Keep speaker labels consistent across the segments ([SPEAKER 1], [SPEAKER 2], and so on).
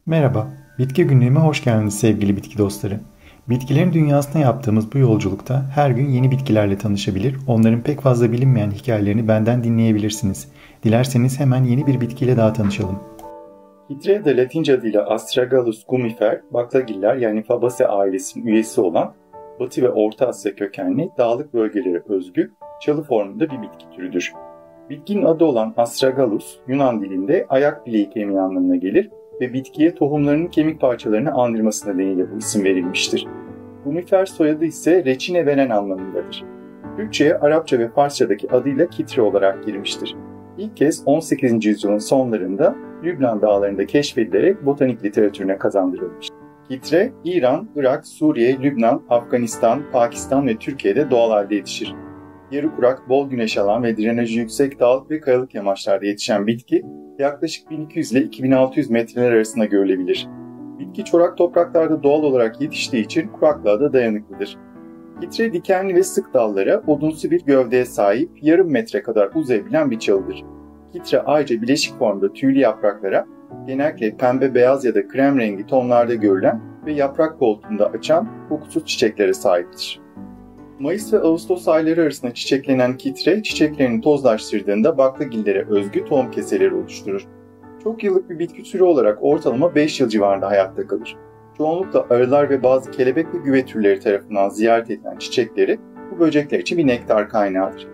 [SPEAKER 1] Merhaba, Bitki Günlüğü'me hoş geldiniz sevgili bitki dostları. Bitkilerin dünyasına yaptığımız bu yolculukta her gün yeni bitkilerle tanışabilir, onların pek fazla bilinmeyen hikayelerini benden dinleyebilirsiniz. Dilerseniz hemen yeni bir bitkiyle daha tanışalım.
[SPEAKER 2] Hidre ya da Latince adıyla Astragalus gumifer, baklagiller yani Fabaceae ailesinin üyesi olan Batı ve Orta Asya kökenli dağlık bölgelere özgü çalı formunda bir bitki türüdür. Bitkinin adı olan Astragalus, Yunan dilinde ayak bileği kemiği anlamına gelir ve bitkiye tohumlarının kemik parçalarını andırması nedeniyle bu isim verilmiştir. Gumifer soyadı ise reçine veren anlamındadır. Türkçe'ye Arapça ve Farsça'daki adıyla kitre olarak girmiştir. İlk kez 18. yüzyılın sonlarında Lübnan dağlarında keşfedilerek botanik literatürüne kazandırılmış. Kitre, İran, Irak, Suriye, Lübnan, Afganistan, Pakistan ve Türkiye'de doğal halde yetişir. Yarı kurak, bol güneş alan ve drenajı yüksek dağlık ve kayalık yamaçlarda yetişen bitki, yaklaşık 1200 ile 2600 metreler arasında görülebilir. Bitki çorak topraklarda doğal olarak yetiştiği için kuraklığa da dayanıklıdır. Kitre dikenli ve sık dallara, odunsu bir gövdeye sahip, yarım metre kadar uzayabilen bir çalıdır. Kitre ayrıca bileşik formda tüylü yapraklara, genellikle pembe, beyaz ya da krem rengi tonlarda görülen ve yaprak koltuğunda açan kokusuz çiçeklere sahiptir. Mayıs ve Ağustos ayları arasında çiçeklenen kitre, çiçeklerini tozlaştırdığında baklagillere özgü tohum keseleri oluşturur. Çok yıllık bir bitki türü olarak ortalama 5 yıl civarında hayatta kalır. Çoğunlukla arılar ve bazı kelebek ve güve türleri tarafından ziyaret edilen çiçekleri bu böcekler için bir nektar kaynağıdır.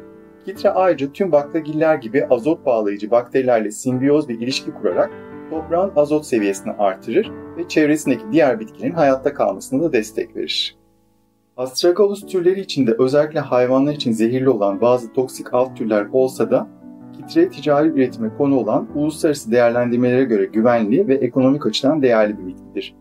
[SPEAKER 2] Kitre ayrıca tüm baklagiller gibi azot bağlayıcı bakterilerle simbiyoz bir ilişki kurarak toprağın azot seviyesini artırır ve çevresindeki diğer bitkilerin hayatta kalmasına da destek verir. Astragalus türleri içinde özellikle hayvanlar için zehirli olan bazı toksik alt türler olsa da kitre ticari üretime konu olan uluslararası değerlendirmelere göre güvenli ve ekonomik açıdan değerli bir bitkidir.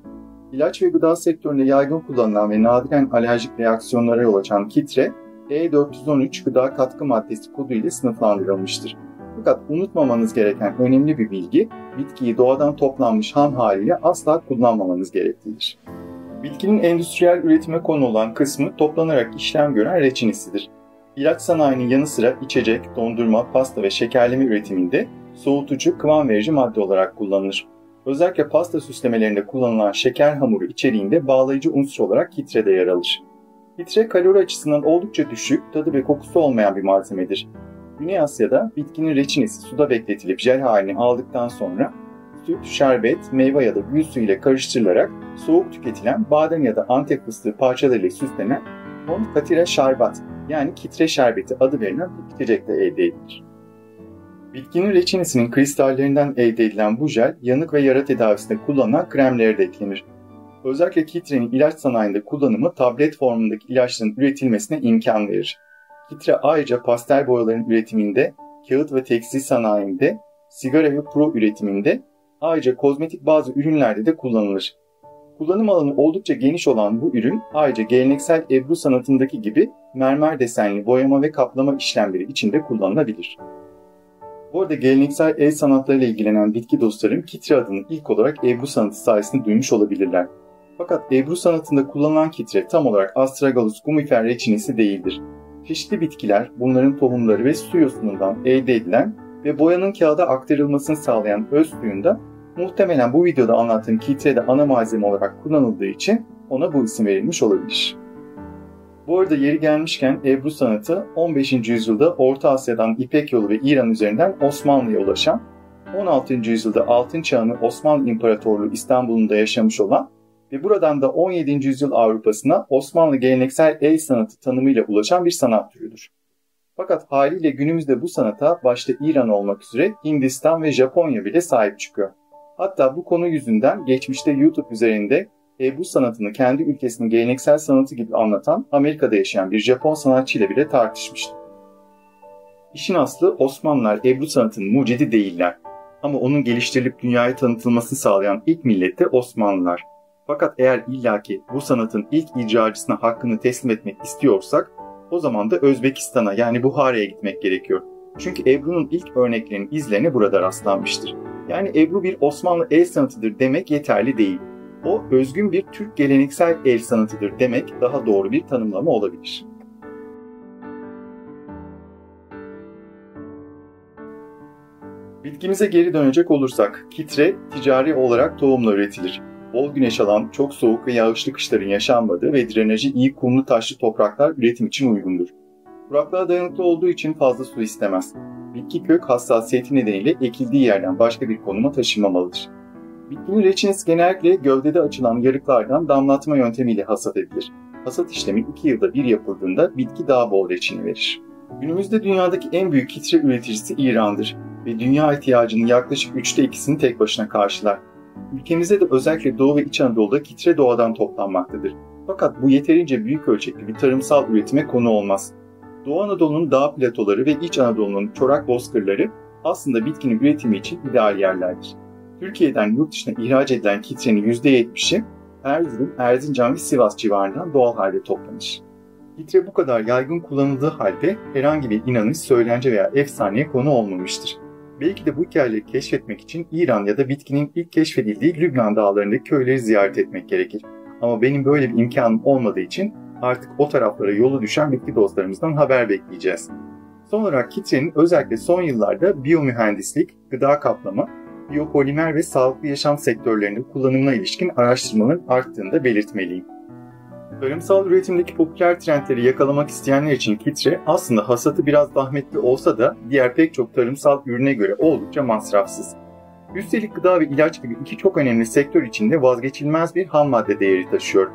[SPEAKER 2] İlaç ve gıda sektöründe yaygın kullanılan ve nadiren alerjik reaksiyonlara yol açan kitre, E413 gıda katkı maddesi kodu ile sınıflandırılmıştır. Fakat unutmamanız gereken önemli bir bilgi, bitkiyi doğadan toplanmış ham haliyle asla kullanmamanız gereklidir. Bitkinin endüstriyel üretime konu olan kısmı toplanarak işlem gören reçinesidir. İlaç sanayinin yanı sıra içecek, dondurma, pasta ve şekerleme üretiminde soğutucu, kıvam verici madde olarak kullanılır. Özellikle pasta süslemelerinde kullanılan şeker hamuru içeriğinde bağlayıcı unsur olarak kitre de yer alır. Kitre kalori açısından oldukça düşük, tadı ve kokusu olmayan bir malzemedir. Güney Asya'da bitkinin reçinesi suda bekletilip jel halini aldıktan sonra süt, şerbet, meyve ya da gül suyu ile karıştırılarak soğuk tüketilen badem ya da antep fıstığı parçalarıyla süslenen katire şarbat yani kitre şerbeti adı verilen bir içecek de elde edilir. Bitkinin reçinesinin kristallerinden elde edilen bu jel, yanık ve yara tedavisinde kullanılan kremlere de eklenir. Özellikle kitrenin ilaç sanayinde kullanımı tablet formundaki ilaçların üretilmesine imkan verir. Kitre ayrıca pastel boyaların üretiminde, kağıt ve tekstil sanayinde, sigara ve pro üretiminde, ayrıca kozmetik bazı ürünlerde de kullanılır. Kullanım alanı oldukça geniş olan bu ürün, ayrıca geleneksel Ebru sanatındaki gibi mermer desenli boyama ve kaplama işlemleri için de kullanılabilir. Bu arada geleneksel el sanatlarıyla ilgilenen bitki dostlarım kitre adını ilk olarak Ebru sanatı sayesinde duymuş olabilirler. Fakat Ebru sanatında kullanılan kitre tam olarak Astragalus gumifer reçinesi değildir. Çeşitli bitkiler, bunların tohumları ve su yosunundan elde edilen ve boyanın kağıda aktarılmasını sağlayan öz suyunda muhtemelen bu videoda anlattığım kitrede ana malzeme olarak kullanıldığı için ona bu isim verilmiş olabilir. Bu arada yeri gelmişken Ebru sanatı 15. yüzyılda Orta Asya'dan İpek yolu ve İran üzerinden Osmanlı'ya ulaşan, 16. yüzyılda Altın Çağ'ını Osmanlı İmparatorluğu İstanbul'unda yaşamış olan ve buradan da 17. yüzyıl Avrupa'sına Osmanlı geleneksel el sanatı tanımıyla ulaşan bir sanat türüdür. Fakat haliyle günümüzde bu sanata başta İran olmak üzere Hindistan ve Japonya bile sahip çıkıyor. Hatta bu konu yüzünden geçmişte YouTube üzerinde Ebru sanatını kendi ülkesinin geleneksel sanatı gibi anlatan Amerika'da yaşayan bir Japon sanatçıyla bile tartışmıştı. İşin aslı Osmanlılar Ebru sanatının mucidi değiller. Ama onun geliştirilip dünyaya tanıtılmasını sağlayan ilk millet de Osmanlılar. Fakat eğer illaki bu sanatın ilk icracısına hakkını teslim etmek istiyorsak, o zaman da Özbekistan'a yani Buhara'ya gitmek gerekiyor. Çünkü Ebru'nun ilk örneklerinin izlerine burada rastlanmıştır. Yani Ebru bir Osmanlı el sanatıdır demek yeterli değil. O özgün bir Türk geleneksel el sanatıdır demek daha doğru bir tanımlama olabilir. Bitkimize geri dönecek olursak, kitre ticari olarak tohumla üretilir. Bol güneş alan, çok soğuk ve yağışlı kışların yaşanmadığı ve drenajı iyi kumlu taşlı topraklar üretim için uygundur. Kuraklığa dayanıklı olduğu için fazla su istemez. Bitki kök hassasiyeti nedeniyle ekildiği yerden başka bir konuma taşınmamalıdır. Bitkinin reçinesi genellikle gövdede açılan yarıklardan damlatma yöntemiyle hasat edilir. Hasat işlemi 2 yılda bir yapıldığında bitki daha bol reçine verir. Günümüzde dünyadaki en büyük kitre üreticisi İran'dır ve dünya ihtiyacının yaklaşık 2/3'ünü tek başına karşılar. Ülkemizde de özellikle Doğu ve İç Anadolu'da kitre doğadan toplanmaktadır. Fakat bu yeterince büyük ölçekli bir tarımsal üretime konu olmaz. Doğu Anadolu'nun dağ platoları ve İç Anadolu'nun çorak bozkırları aslında bitkinin üretimi için ideal yerlerdir. Türkiye'den yurt dışına ihraç edilen kitrenin %70'i Erzurum, Erzincan ve Sivas civarından doğal halde toplanır. Kitre bu kadar yaygın kullanıldığı halde herhangi bir inanış, söylence veya efsaneye konu olmamıştır. Belki de bu hikayeleri keşfetmek için İran ya da bitkinin ilk keşfedildiği Lübnan dağlarındaki köyleri ziyaret etmek gerekir. Ama benim böyle bir imkanım olmadığı için artık o taraflara yolu düşen bitki dostlarımızdan haber bekleyeceğiz. Son olarak kitrenin özellikle son yıllarda biyomühendislik, gıda kaplama, biyopolimer ve sağlıklı yaşam sektörlerinde kullanımına ilişkin araştırmaların arttığını da belirtmeliyim. Tarımsal üretimdeki popüler trendleri yakalamak isteyenler için kitre aslında hasatı biraz zahmetli olsa da diğer pek çok tarımsal ürüne göre oldukça masrafsız. Üstelik gıda ve ilaç gibi iki çok önemli sektör içinde vazgeçilmez bir ham madde değeri taşıyor.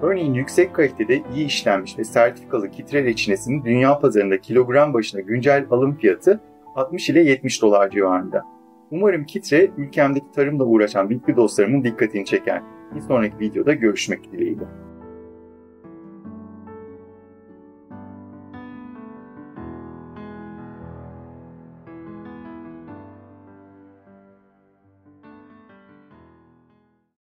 [SPEAKER 2] Örneğin yüksek kalitede iyi işlenmiş ve sertifikalı kitre reçinesinin dünya pazarında kilogram başına güncel alım fiyatı 60 ile 70 dolar civarında. Umarım kitre ülkemdeki tarımla uğraşan bitki dostlarımın dikkatini çeker. Bir sonraki videoda görüşmek dileğiyle.